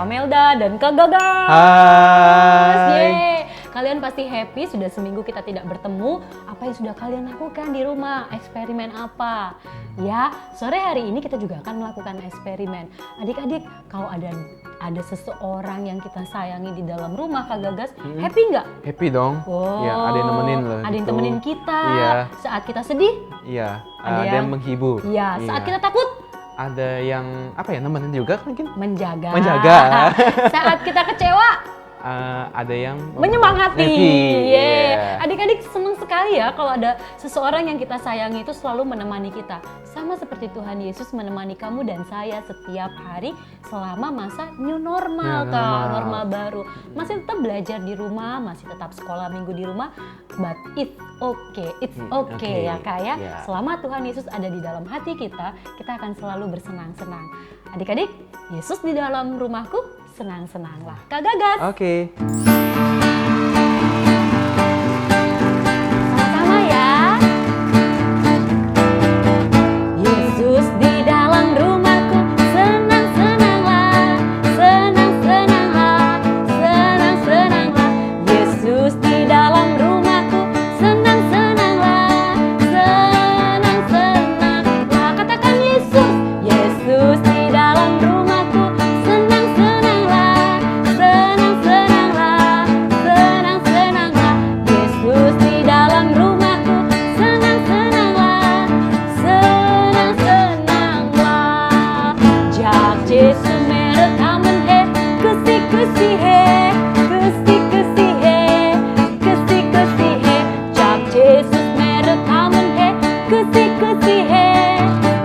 Kak Melda dan Kak Gagas. Hai. Yeay. Kalian pasti happy sudah seminggu kita tidak bertemu. Apa yang sudah kalian lakukan di rumah? Eksperimen apa? Ya, sore hari ini kita juga akan melakukan eksperimen. Adik-adik, kalau ada seseorang yang kita sayangi di dalam rumah, Kak Gagas, happy nggak? Happy dong. Wow. Ya, ada yang nemenin loh. Ada yang gitu. temenin kita. Iya. Saat kita sedih, Iya. Ada Ada yang menghibur. iya. Saat Iya. kita takut, Ada yang apa ya, nemenin juga mungkin. menjaga. Saat kita kecewa, Ada yang menyemangati. Happy. Yeay. Iya. Adik-adik senang sekali ya kalau ada seseorang yang kita sayangi itu selalu menemani kita. Sama seperti Tuhan Yesus menemani kamu dan saya setiap hari selama masa new normal, New Kak. normal. Normal baru. Masih tetap belajar di rumah, masih tetap sekolah minggu di rumah, but it's okay. It's okay Okay. ya, Kak ya. Yeah. Selama Tuhan Yesus ada di dalam hati kita akan selalu bersenang-senang. Adik-adik, Yesus di dalam rumahku, senang-senanglah. Kak Gagas. Oke. Sama-sama ya. Yesus di dalam rumahku, senang-senanglah, senang-senanglah, senang-senanglah. Yesus di dalam rumahku, senang-senanglah, senang-senanglah. Katakan Yesus, Yesus di dalam rumahku, senang-senanglah, senang-senanglah, senang-senanglah. Yesus di dalam rumahku, senang-senanglah, senang-senanglah. Jak Jesu merekamen he, kusi-kusi he, kusi-kusi he, kusi-kusi he. Jak Jesus merekamen he, kusi-kusi he,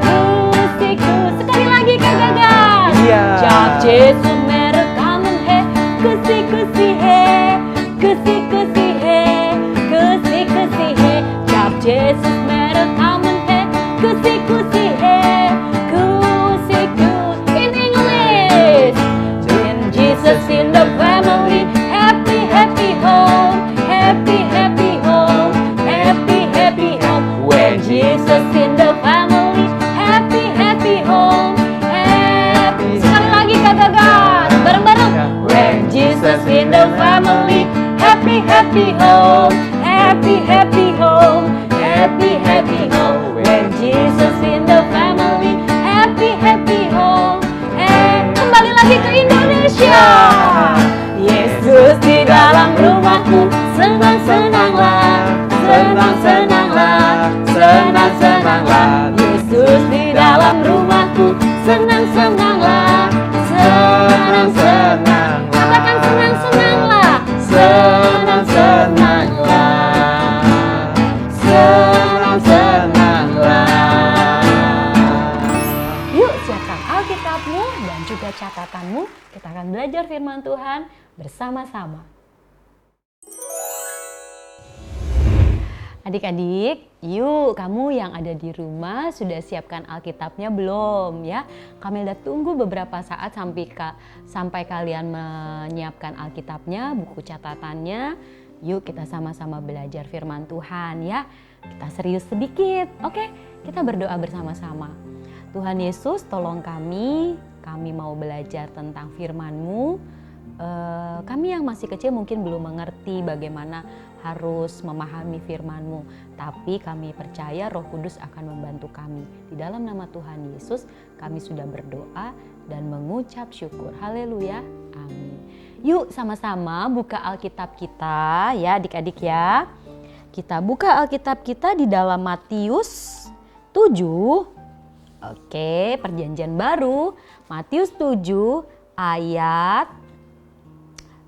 kusi-kusi. Sekali lagi Kak Gagas. Iya. Jak Jesu merekamen he, kusi-kusi he, kusi-kusi he, kusi-kusi he. Jak Jesus merekamen he, kusi-kusi he, kusi-kusi. In English. In Jesus in the family, happy, happy home, happy, happy home, happy, happy home. When Jesus in the family, happy, happy home, happy. Sekali lagi Kak Gagas, bareng-bareng. When Jesus in the family, happy, happy home, happy, happy home, happy, happy home. When Jesus in the family, happy, happy home. Kembali lagi ke Indonesia. Yesus di dalam rumahku, senang-senanglah, senang-senanglah, senang-senanglah. Yesus di dalam rumahku, senang-senanglah, senang-senanglah. Katakan senang-senanglah, senang-senanglah, senang-senanglah. Yuk siapkan Alkitabmu dan juga catatanmu. Kita akan belajar firman Tuhan bersama-sama. Adik-adik, yuk kamu yang ada di rumah sudah siapkan Alkitabnya belum ya? Kami udah tunggu beberapa saat sampai kalian menyiapkan Alkitabnya, buku catatannya. Yuk kita sama-sama belajar firman Tuhan ya. Kita serius sedikit, oke? Kita berdoa bersama-sama. Tuhan Yesus, tolong kami mau belajar tentang firman-Mu. Kami yang masih kecil mungkin belum mengerti bagaimana harus memahami firman-Mu. Tapi kami percaya Roh Kudus akan membantu kami. Di dalam nama Tuhan Yesus kami sudah berdoa dan mengucap syukur. Haleluya, amin. Yuk sama-sama buka Alkitab kita ya adik-adik ya. Kita buka Alkitab kita di dalam Matius 7. Oke, perjanjian baru. Matius 7 ayat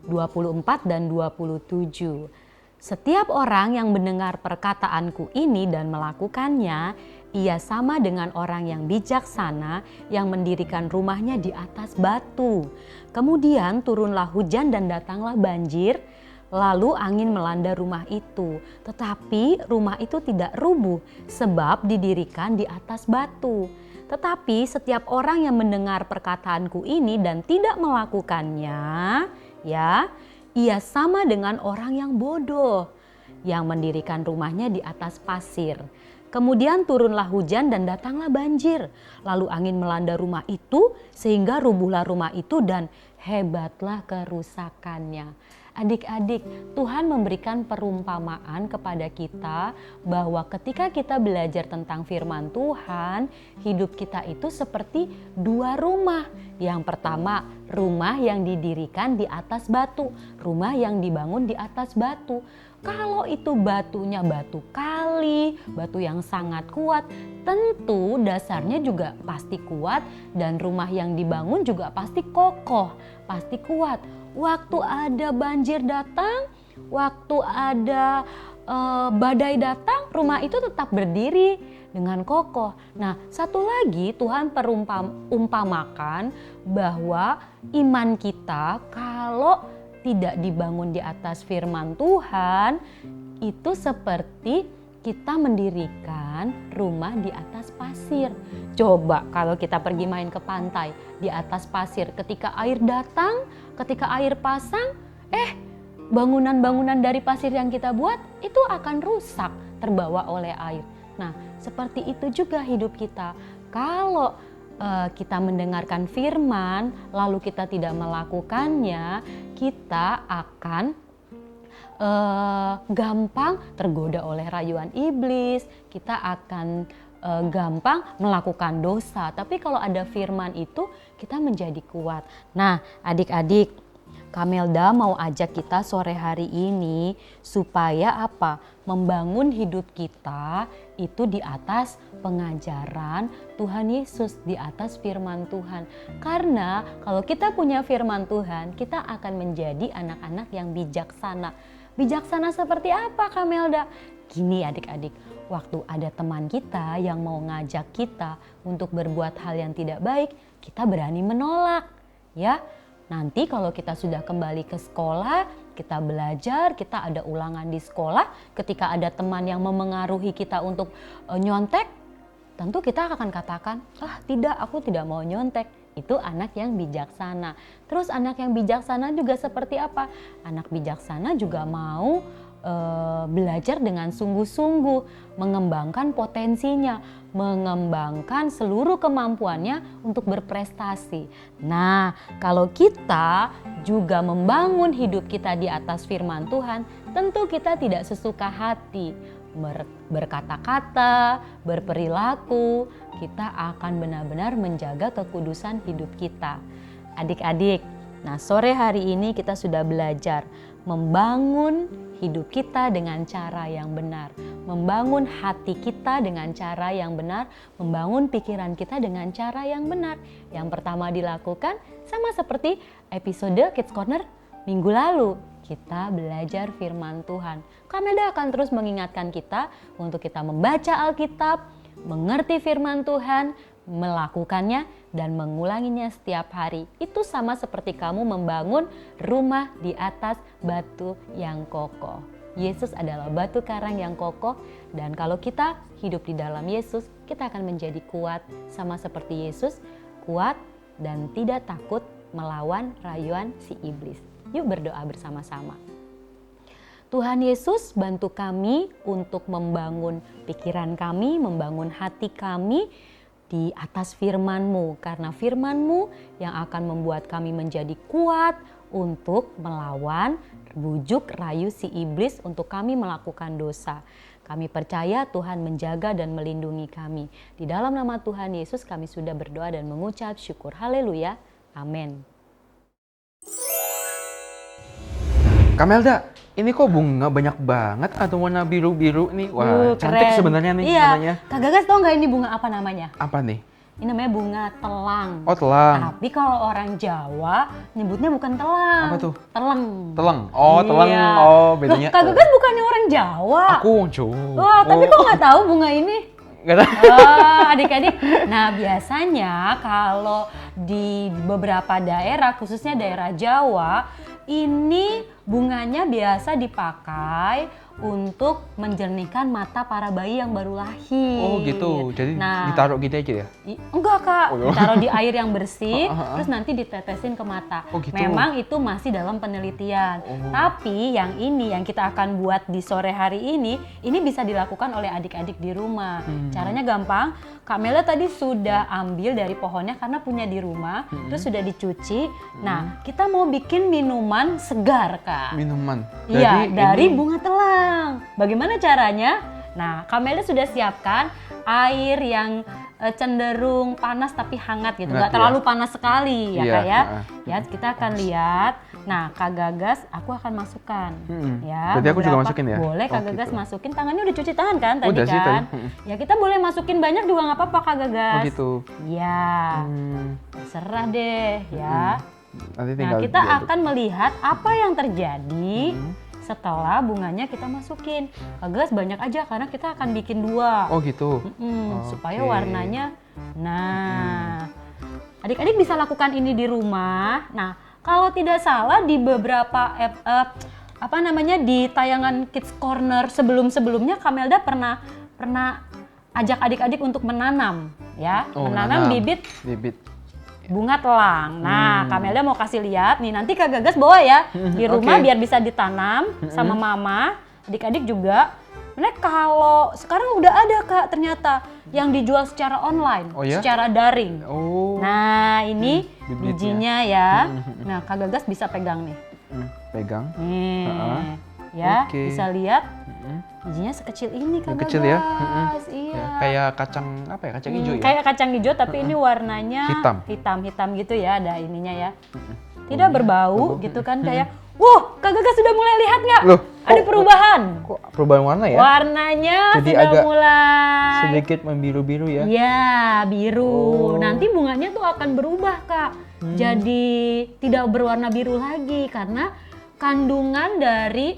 24 dan 27. Setiap orang yang mendengar perkataanku ini dan melakukannya, ia sama dengan orang yang bijaksana yang mendirikan rumahnya di atas batu. Kemudian turunlah hujan dan datanglah banjir, lalu angin melanda rumah itu. Tetapi rumah itu tidak rubuh sebab didirikan di atas batu. Tetapi setiap orang yang mendengar perkataanku ini dan tidak melakukannya, ya, ia sama dengan orang yang bodoh yang mendirikan rumahnya di atas pasir. Kemudian turunlah hujan dan datanglah banjir. Lalu angin melanda rumah itu sehingga rubuhlah rumah itu dan hebatlah kerusakannya. Adik-adik, Tuhan memberikan perumpamaan kepada kita bahwa ketika kita belajar tentang firman Tuhan, hidup kita itu seperti dua rumah. Yang pertama, rumah yang didirikan di atas batu, rumah yang dibangun di atas batu. Kalau itu batunya batu kali, batu yang sangat kuat, tentu dasarnya juga pasti kuat dan rumah yang dibangun juga pasti kokoh, pasti kuat. Waktu ada banjir datang, waktu ada badai datang, rumah itu tetap berdiri dengan kokoh. Nah, satu lagi Tuhan umpamakan bahwa iman kita kalau tidak dibangun di atas firman Tuhan, itu seperti kita mendirikan rumah di atas pasir. Coba kalau kita pergi main ke pantai di atas pasir, ketika air datang, ketika air pasang, bangunan-bangunan dari pasir yang kita buat itu akan rusak, terbawa oleh air. Nah, seperti itu juga hidup kita. Kalau kita mendengarkan firman, lalu kita tidak melakukannya, kita akan gampang tergoda oleh rayuan iblis, kita akan gampang melakukan dosa. Tapi kalau ada firman itu, kita menjadi kuat. Nah, adik-adik, Kamelda mau ajak kita sore hari ini supaya apa? Membangun hidup kita itu di atas pengajaran Tuhan Yesus, di atas firman Tuhan. Karena kalau kita punya firman Tuhan, kita akan menjadi anak-anak yang bijaksana. Bijaksana seperti apa, Kamelda? Gini adik-adik, waktu ada teman kita yang mau ngajak kita untuk berbuat hal yang tidak baik, kita berani menolak, ya. Nanti kalau kita sudah kembali ke sekolah, kita belajar, kita ada ulangan di sekolah, ketika ada teman yang memengaruhi kita untuk nyontek, tentu kita akan katakan, tidak, aku tidak mau nyontek. Itu anak yang bijaksana. Terus anak yang bijaksana juga seperti apa? Anak bijaksana juga mau belajar dengan sungguh-sungguh, mengembangkan potensinya, mengembangkan seluruh kemampuannya untuk berprestasi. Nah, kalau kita juga membangun hidup kita di atas firman Tuhan, tentu kita tidak sesuka hati berkata-kata, berperilaku, kita akan benar-benar menjaga kekudusan hidup kita. Adik-adik, nah sore hari ini kita sudah belajar membangun hidup kita dengan cara yang benar, membangun hati kita dengan cara yang benar, membangun pikiran kita dengan cara yang benar. Yang pertama dilakukan sama seperti episode Kids Corner minggu lalu. Kita belajar firman Tuhan. Kamelda akan terus mengingatkan kita untuk kita membaca Alkitab, mengerti firman Tuhan, melakukannya dan mengulanginya setiap hari. Itu sama seperti kamu membangun rumah di atas batu yang kokoh. Yesus adalah batu karang yang kokoh, dan kalau kita hidup di dalam Yesus, kita akan menjadi kuat sama seperti Yesus, kuat dan tidak takut melawan rayuan si iblis. Yuk berdoa bersama-sama. Tuhan Yesus, bantu kami untuk membangun pikiran kami, membangun hati kami di atas firman-Mu. Karena firman-Mu yang akan membuat kami menjadi kuat untuk melawan bujuk rayu si iblis untuk kami melakukan dosa. Kami percaya Tuhan menjaga dan melindungi kami. Di dalam nama Tuhan Yesus kami sudah berdoa dan mengucap syukur. Haleluya. Amin. Kamelda, ini kok bunga banyak banget atau warna biru-biru nih? Wah, cantik sebenarnya nih warnanya. Kak Gagas tau nggak ini bunga apa namanya? Apa nih? Ini namanya bunga telang. Oh, telang. Tapi kalau orang Jawa nyebutnya bukan telang. Apa tuh? Teleng. Teleng. Oh, teleng. Iya. Oh, bedanya. Loh, Kak Gagas bukannya orang Jawa. Aku wong Jawa. Wah, tapi kok nggak tahu bunga ini? Nggak tahu. Adik-adik. Nah, biasanya kalau di beberapa daerah, khususnya daerah Jawa, ini bunganya biasa dipakai untuk menjernihkan mata para bayi yang baru lahir. Oh gitu, jadi ditaruh gitu aja ya? Enggak Kak, ditaruh di air yang bersih, terus nanti ditetesin ke mata. Oh gitu. Memang itu masih dalam penelitian. Tapi yang ini yang kita akan buat di sore hari ini bisa dilakukan oleh adik-adik di rumah. Caranya gampang, Kak Melda tadi sudah ambil dari pohonnya karena punya di rumah, terus sudah dicuci. Nah, kita mau bikin minuman segar Kak. Minuman? Iya, dari bunga telang. Bagaimana caranya? Nah, Kak Melda sudah siapkan air yang cenderung panas tapi hangat gitu, nggak terlalu panas sekali ya Kak ya. Ya, kita akan lihat. Nah, Kak Gagas, aku akan masukkan. Ya. Berarti aku juga masukin ya? Boleh Kak Gagas gitu. Masukin. Tangannya udah cuci tangan kan tadi udah kan? Sih, tadi. Ya kita boleh masukin banyak juga nggak apa-apa Kak Gagas. Oh gitu. Ya. Serah deh ya. Nanti tinggal nah, kita akan melihat apa yang terjadi setelah bunganya kita masukin. Kak Gagas banyak aja karena kita akan bikin 2. Oh gitu. Supaya warnanya. Nah, adik-adik bisa lakukan ini di rumah. Nah, kalau tidak salah di beberapa di tayangan Kids Corner sebelumnya Kak Melda pernah ajak adik-adik untuk menanam ya, menanam bibit bunga telang. Nah, Kak Melda mau kasih lihat nih, nanti Kak Gagas bawa ya di rumah biar bisa ditanam sama mama, adik-adik juga. Nah, kalau sekarang udah ada Kak ternyata yang dijual secara online, secara daring. Nah, ini bijinya ya. Nah, Kak Gagas bisa pegang nih. Pegang. Nih, ya bisa lihat. Bijinya sekecil ini Kak Gagas. Kecil ya? Iya. Ya, kayak kacang kacang hijau ya? Kayak kacang hijau tapi ini warnanya hitam gitu ya, ada ininya ya. Tidak berbau gitu kan kayak. Kak Gagas sudah mulai lihat nggak? Ada perubahan. Kok perubahan warna ya? Warnanya jadi sudah agak mulai sedikit membiru-biru ya? Ya, biru. Nanti bunganya tuh akan berubah Kak. Jadi tidak berwarna biru lagi karena kandungan dari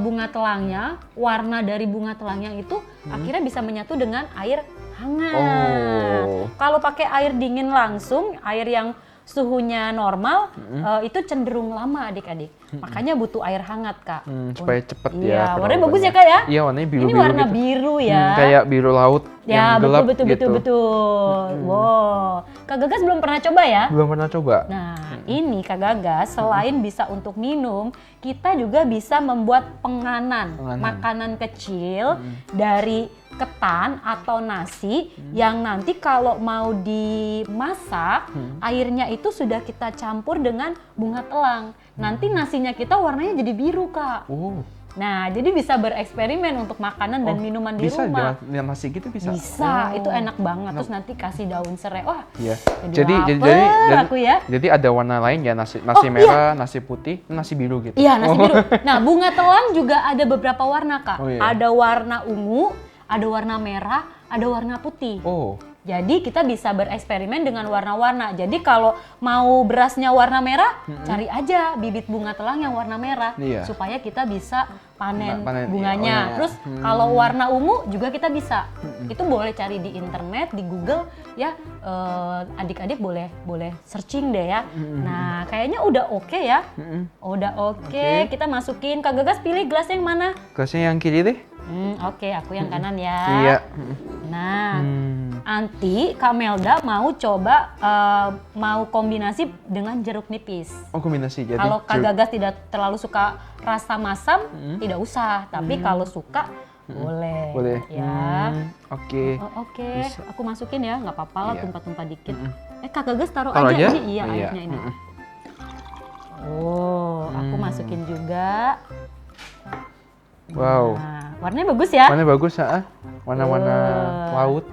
bunga telangnya, warna dari bunga telangnya itu akhirnya bisa menyatu dengan air hangat. Kalau pakai air dingin langsung, air yang suhunya normal, itu cenderung lama adik-adik. Makanya butuh air hangat Kak. Supaya cepet ya. Iya, warnanya bagus ya Kak ya? Iya, warnanya biru-biru. Ini warna gitu. Biru ya. Kayak biru laut yang gelap betul, gitu. Betul. Wow, Kak Gagas belum pernah coba ya? Belum pernah coba. Nah, ini Kak Gagas selain bisa untuk minum, kita juga bisa membuat penganan. Makanan kecil dari ketan atau nasi yang nanti kalau mau dimasak, airnya itu sudah kita campur dengan bunga telang. Nanti nasinya kita warnanya jadi biru Kak. Nah, jadi bisa bereksperimen untuk makanan dan minuman di rumah. Bisa dengan nasi gitu bisa? Bisa, itu enak banget. Terus nanti kasih daun serai. Wah, iya. Jadi ada warna lain ya, nasi merah, nasi putih, nasi biru gitu? Iya, nasi biru. Nah, bunga telang juga ada beberapa warna Kak. Ada warna ungu, ada warna merah, ada warna putih. Jadi kita bisa bereksperimen dengan warna-warna. Jadi kalau mau berasnya warna merah, cari aja bibit bunga telang yang warna merah. Supaya kita bisa panen bunganya. Terus kalau warna ungu juga kita bisa. Itu boleh cari di internet, di Google ya. Adik-adik boleh searching deh ya. Nah, kayaknya udah oke ya. Udah oke. Kita masukin. Kak Gagas pilih gelas yang mana? Gelasnya yang kiri deh. Oke, aku yang kanan ya. Iya. Nah, nanti Kak Melda mau coba mau kombinasi dengan jeruk nipis. Kombinasi jadi. Kalau Kak Gagas tidak terlalu suka rasa masam, tidak usah. Tapi kalau suka boleh. Boleh. Ya. Oke. Oke. Aku masukin ya, nggak apa-apa lah tumpah-tumpah dikit. Kak Gagas taruh aja. Ini iya airnya ini. Aku masukin juga. Wow. Nah, warnanya bagus ya? Warnanya bagus ya. Warna-warna laut.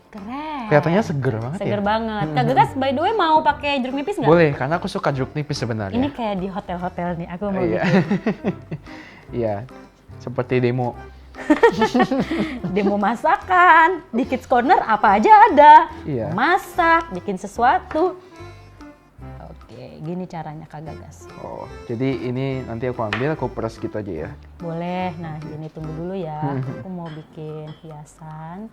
Keren. Kelihatannya seger banget Seger banget. Kak Gagas by the way mau pakai jeruk nipis nggak? Boleh, karena aku suka jeruk nipis sebenarnya. Ini kayak di hotel-hotel nih, aku mau bikin. Iya, seperti demo. Demo masakan. Di Kids Corner apa aja ada. Iya. Masak, bikin sesuatu. Oke, gini caranya Kak Gagas. Jadi ini nanti aku ambil, aku peras gitu aja ya? Boleh, nah gini tunggu dulu ya. Aku mau bikin hiasan.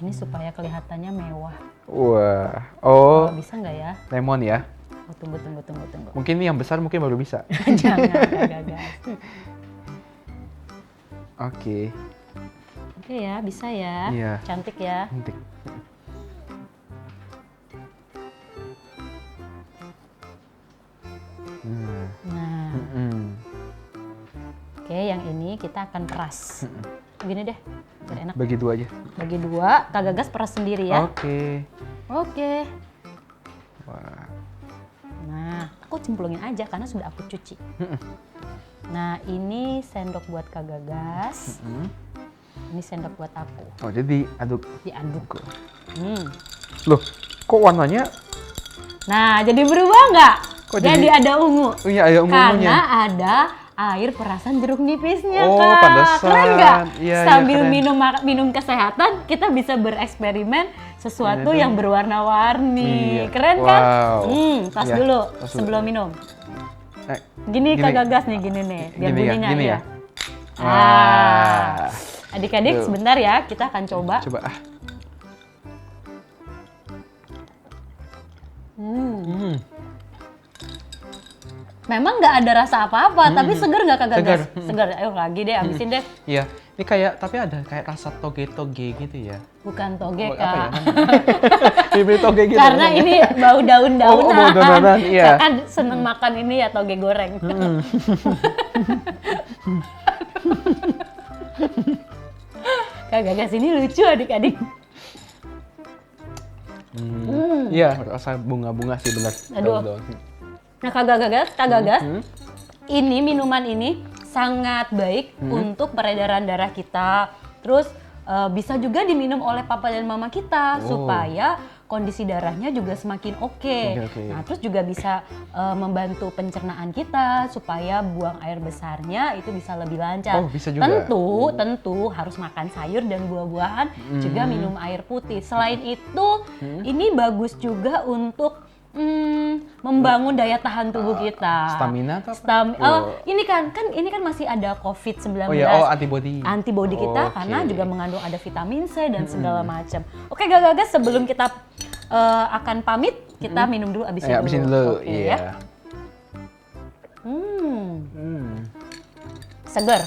Ini supaya kelihatannya mewah. Wah, Bisa nggak ya? Lemon ya? Oh, tunggu. Mungkin ini yang besar mungkin baru bisa. Jangan, Kak Gagas. Oke. Oke ya, bisa ya. Iya. Cantik ya. Cantik. Nah, oke, yang ini kita akan peras. Gini deh, biar enak. Bagi 2 aja. Bagi 2, Kak Gagas peras sendiri ya. Oke. Oke. Wah. Nah, aku cemplungin aja karena sudah aku cuci. Nah, ini sendok buat Kak Gagas. Ini sendok buat aku. Oh, jadi aduk. Diaduk. Loh, kok warnanya? Nah, jadi berubah nggak? Kok Jadi ada ungu. Oh iya, ada ungu-ungunya. Karena ada air perasan jeruk nipisnya, Oh, Kak. pantesan. Keren nggak? Iya, Sambil keren. minum kesehatan, kita bisa bereksperimen sesuatu Iya, yang berwarna-warni. Iya. Keren kan? Wow. Tas Iya, dulu tas dulu. sebelum minum. Eh, Gini Gini. Kak Gagas nih, gini nih. Biar Gini ya, bunyinya gini ya. ya? Ah. Adik-adik Tuh. sebentar ya, kita akan coba. Coba. Memang nggak ada rasa apa-apa, tapi seger nggak Kak Gagas? Seger. Seger. Ayo lagi deh, habisin deh. Iya, ini kayak tapi ada kayak rasa toge-toge gitu ya. Bukan toge, Oh, apa ya? Kak. Mirip toge gitu. Karena ini bau daun-daunan. Oh, bau daunan, iya. Kakak kan seneng makan ini ya, toge goreng. Kak Gagas ini lucu adik-adik. Iya, rasa bunga-bunga sih benar. Aduh. Daun-daun. Nah Kak Gagas, ini minuman ini sangat baik untuk peredaran darah kita. Terus bisa juga diminum oleh papa dan mama kita supaya kondisi darahnya juga semakin oke. Oke. Nah terus juga bisa membantu pencernaan kita supaya buang air besarnya itu bisa lebih lancar. Oh, bisa juga. Tentu harus makan sayur dan buah-buahan, juga minum air putih. Selain itu, ini bagus juga untuk membangun daya tahan tubuh kita. Stamina atau apa? Ini kan masih ada COVID-19. Oh ya, antibody. Antibody kita Oke. karena juga mengandung ada vitamin C dan segala macam. Oke, Kak Gagas, sebelum kita akan pamit, kita minum dulu, Habisin dulu. Oke, Iya. ya. Seger.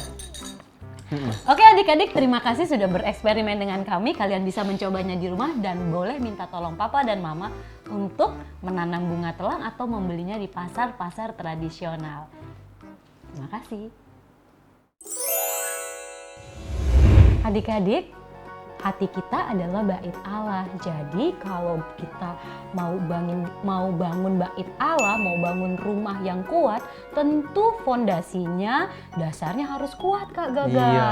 Oke adik-adik, terima kasih sudah bereksperimen dengan kami. Kalian bisa mencobanya di rumah dan boleh minta tolong papa dan mama untuk menanam bunga telang atau membelinya di pasar-pasar tradisional. Terima kasih. Adik-adik, hati kita adalah bait Allah. Jadi kalau kita mau bangun bait Allah, mau bangun rumah yang kuat, tentu fondasinya, dasarnya harus kuat, Kak Gagas. Iya.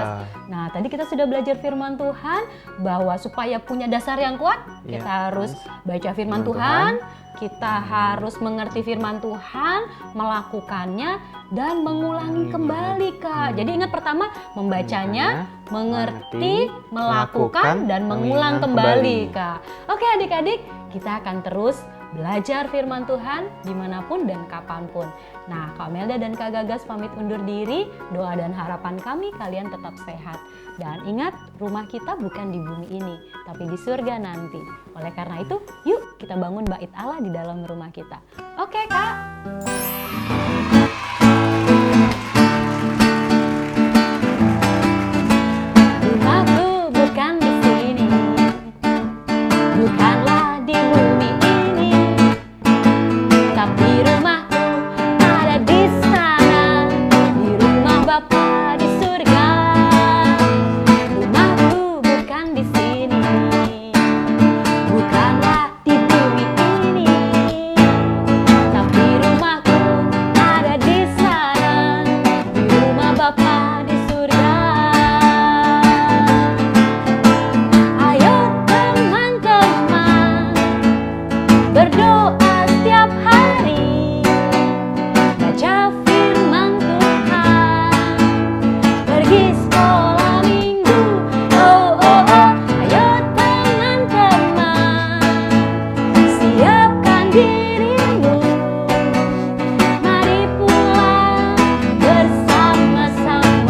Nah, tadi kita sudah belajar firman Tuhan bahwa supaya punya dasar yang kuat, Iya. kita harus baca firman Tuhan, kita harus mengerti firman Tuhan, melakukannya dan mengulangi kembali, Kak. Jadi ingat pertama membacanya, mengerti, melakukan dan mengulang kembali, Kak. Oke adik-adik, kita akan terus belajar firman Tuhan dimanapun dan kapanpun. Nah, Kak Melda dan Kak Gagas pamit undur diri. Doa dan harapan kami kalian tetap sehat. Dan ingat, rumah kita bukan di bumi ini, tapi di surga nanti. Oleh karena itu, yuk kita bangun bait Allah di dalam rumah kita. Oke, Kak? Rumahku bukan di sini, bukanlah di bumi ini, tapi rumahku ada di sana, di rumah Bapa di surga. Rumahku bukan di sini, bukanlah di bumi ini, tapi rumahku ada di sana, di rumah Bapa di surga. Ayo teman-teman, berdoa setiap hari, baca firman Tuhan, pergi sekolah minggu. Oh, oh, oh. Ayo teman-teman, siapkan dirimu, mari pulang bersama-sama.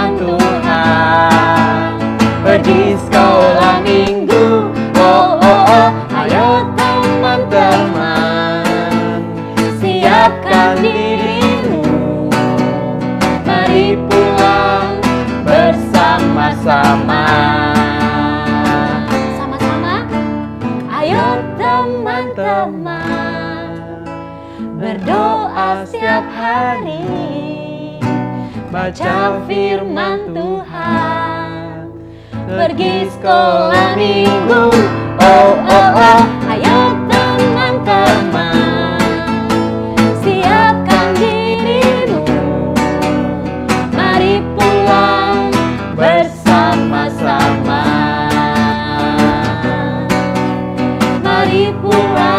firman Tuhan. Pergi sekolah minggu, oh oh oh, ayo teman-teman, siapkan dirimu, mari pulang bersama-sama. Sama-sama, ayo teman-teman, berdoa setiap hari, baca firman Tuhan, pergi sekolah minggu, oh oh oh, ayo teman-teman, siapkan dirimu, mari pulang bersama-sama, mari pulang